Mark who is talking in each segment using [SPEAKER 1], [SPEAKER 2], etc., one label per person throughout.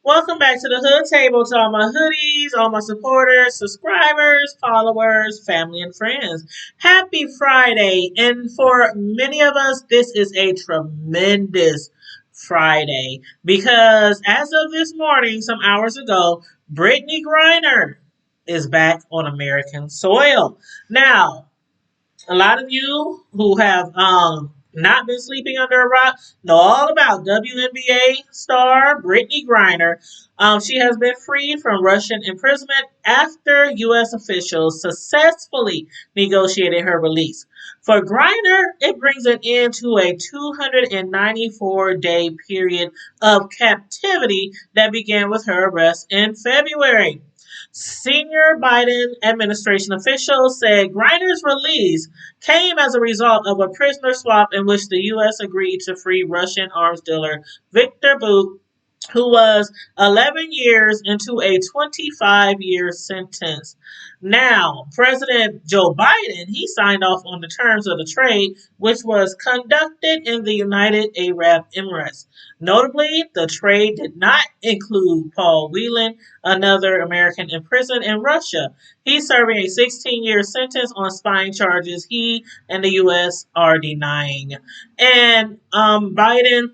[SPEAKER 1] Welcome back to the Hood Table to all my hoodies, all my supporters, subscribers, followers, family, and friends. Happy Friday. And for many of us, this is a tremendous Friday because as of this morning, some hours ago, Brittney Griner is back on American soil. Now, a lot of you who have not been sleeping under a rock know all about WNBA star Brittney Griner. She has been freed from Russian imprisonment after U.S. officials successfully negotiated her release. For Griner, it brings an end to a 294-day period of captivity that began with her arrest in February. Senior Biden administration officials said Griner's release came as a result of a prisoner swap in which the U.S. agreed to free Russian arms dealer Viktor Bout, who was 11 years into a 25-year sentence. Now, President Joe Biden, he signed off on the terms of the trade, which was conducted in the United Arab Emirates. Notably, the trade did not include Paul Whelan, another American imprisoned in Russia. He's serving a 16-year sentence on spying charges he and the U.S. are denying. And Biden,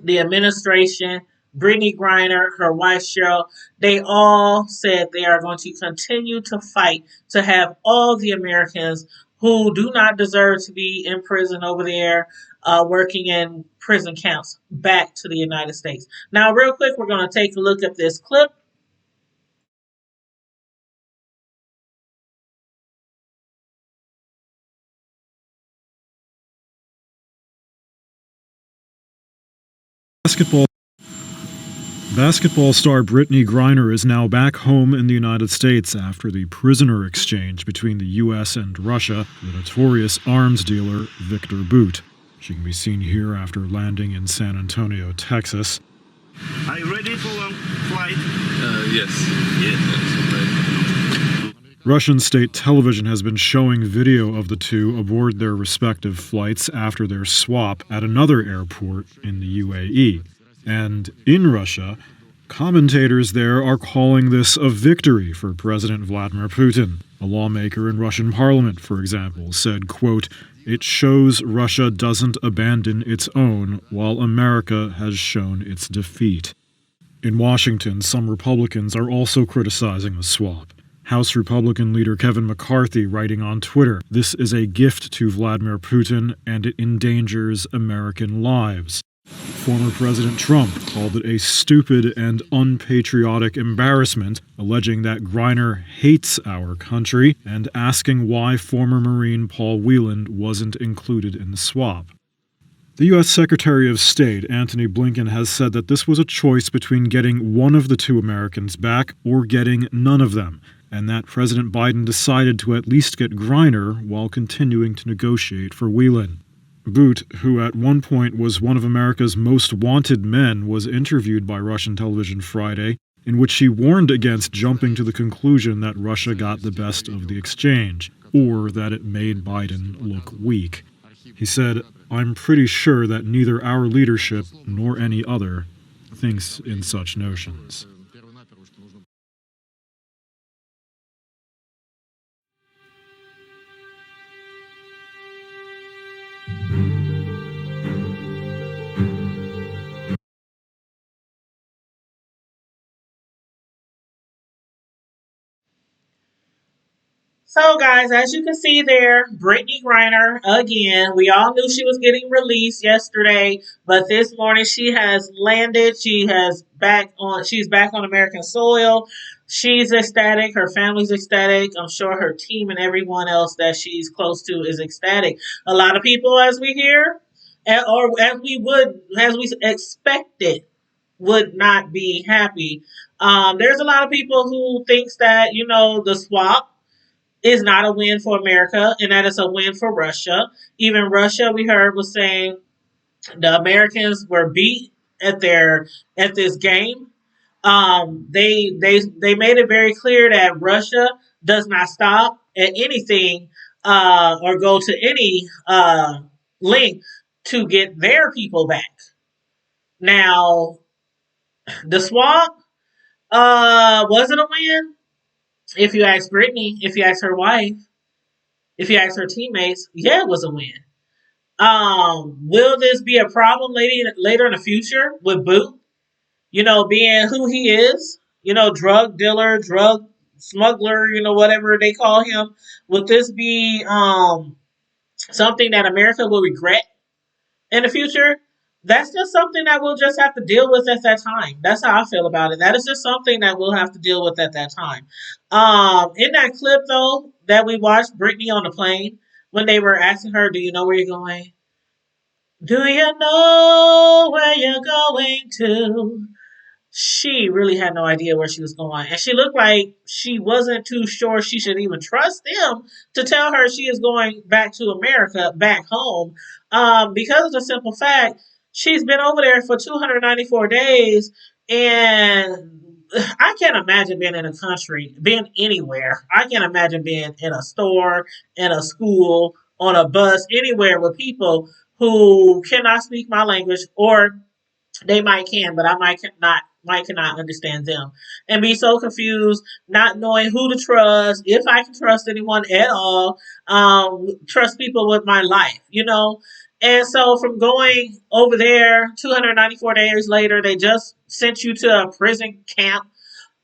[SPEAKER 1] the administration, Brittney Griner, her wife Cheryl, they all said they are going to continue to fight to have all the Americans who do not deserve to be in prison over there, working in prison camps, back to the United States. Now, real quick, we're going to take a look at this clip.
[SPEAKER 2] Basketball star Brittney Griner is now back home in the United States after the prisoner exchange between the U.S. and Russia, the notorious arms dealer Viktor Bout. She can be seen here after landing in San Antonio, Texas.
[SPEAKER 3] Are you ready for a flight?
[SPEAKER 4] Yes. Yes.
[SPEAKER 2] Russian state television has been showing video of the two aboard their respective flights after their swap at another airport in the UAE. And in Russia, commentators there are calling this a victory for President Vladimir Putin. A lawmaker in Russian parliament, for example, said, quote, "It shows Russia doesn't abandon its own, while America has shown its defeat." In Washington, some Republicans are also criticizing the swap. House Republican leader Kevin McCarthy writing on Twitter, "This is a gift to Vladimir Putin, and it endangers American lives." Former President Trump called it a stupid and unpatriotic embarrassment, alleging that Griner hates our country and asking why former Marine Paul Whelan wasn't included in the swap. The U.S. Secretary of State, Antony Blinken, has said that this was a choice between getting one of the two Americans back or getting none of them, and that President Biden decided to at least get Griner while continuing to negotiate for Whelan. Bout, who at one point was one of America's most wanted men, was interviewed by Russian television Friday, in which he warned against jumping to the conclusion that Russia got the best of the exchange, or that it made Biden look weak. He said, "I'm pretty sure that neither our leadership nor any other thinks in such notions."
[SPEAKER 1] So, guys, as you can see there, Brittney Griner, again, we all knew she was getting released yesterday, but this morning she has landed. She's back on American soil. She's ecstatic. Her family's ecstatic. I'm sure her team and everyone else that she's close to is ecstatic. A lot of people, as we hear, or as we expected, would not be happy. There's a lot of people who thinks that, the swap is not a win for America and that is a win for Russia. Even Russia, we heard, was saying the Americans were beat at this game. They made it very clear that Russia does not stop at anything or go to any length to get their people back. Now, The swap, was it a win? If you ask Brittney, if you ask her wife, if you ask her teammates, yeah, it was a win. Will this be a problem later in the future with Boot? Being who he is, drug dealer, drug smuggler, whatever they call him. Would this be something that America will regret in the future? That's just something that we'll just have to deal with at that time. That's how I feel about it. That is just something that we'll have to deal with at that time. In that clip though that we watched, Brittney on the plane when they were asking her, "Do you know where you're going? Do you know where you're going to?" She really had no idea where she was going. And she looked like she wasn't too sure she should even trust them to tell her she is going back to America, back home, because of the simple fact she's been over there for 294 days. And I can't imagine being in a country, being anywhere. I can't imagine being in a store, in a school, on a bus, anywhere with people who cannot speak my language, or they might can, but I might cannot understand them, and be so confused, not knowing who to trust, if I can trust anyone at all, trust people with my life. And so from going over there, 294 days later, they just sent you to a prison camp,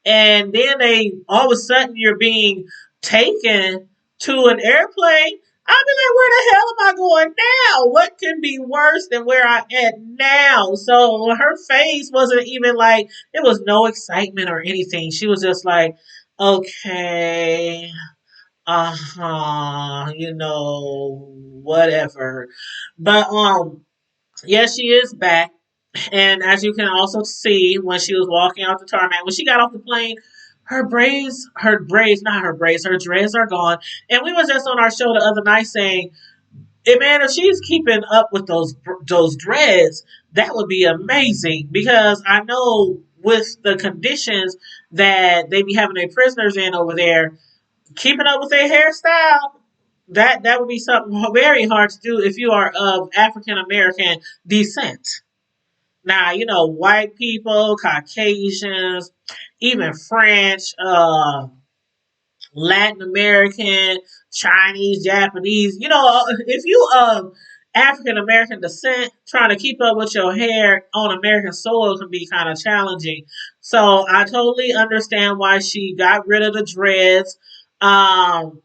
[SPEAKER 1] and then they all of a sudden you're being taken to an airplane. I'd be like, where the hell am I going now? What can be worse than where I'm at now? So her face wasn't even like, it was no excitement or anything. She was just like, okay, whatever. But yeah, she is back. And as you can also see, when she was walking out the tarmac, when she got off the plane, not her braids, her dreads are gone. And we was just on our show the other night saying, man, if she's keeping up with those dreads, that would be amazing. Because I know with the conditions that they be having their prisoners in over there, keeping up with their hairstyle, that would be something very hard to do if you are of African American descent. Now, white people, Caucasians, even French, Latin American, Chinese, Japanese, if you of African American descent, trying to keep up with your hair on American soil can be kind of challenging. So I totally understand why she got rid of the dreads. Um,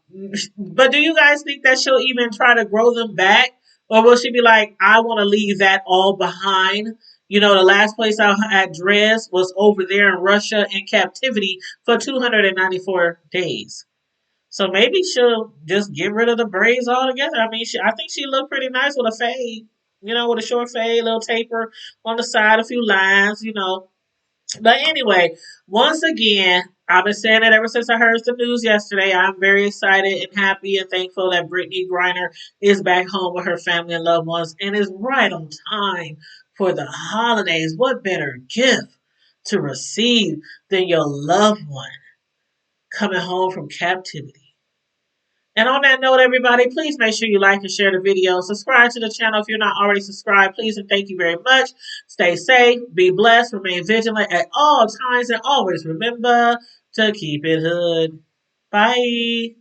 [SPEAKER 1] but do you guys think that she'll even try to grow them back? Or will she be like, I want to leave that all behind? The last place I had dreads was over there in Russia in captivity for 294 days. So maybe she'll just get rid of the braids altogether. I mean, I think she looked pretty nice with a fade, with a short fade, little taper on the side, a few lines. But anyway, once again, I've been saying it ever since I heard the news yesterday. I'm very excited and happy and thankful that Brittney Griner is back home with her family and loved ones and is right on time for the holidays. What better gift to receive than your loved one coming home from captivity? And on that note, everybody, please make sure you like and share the video. Subscribe to the channel if you're not already subscribed. Please and thank you very much. Stay safe, be blessed, remain vigilant at all times, and always remember to keep it hood. Bye.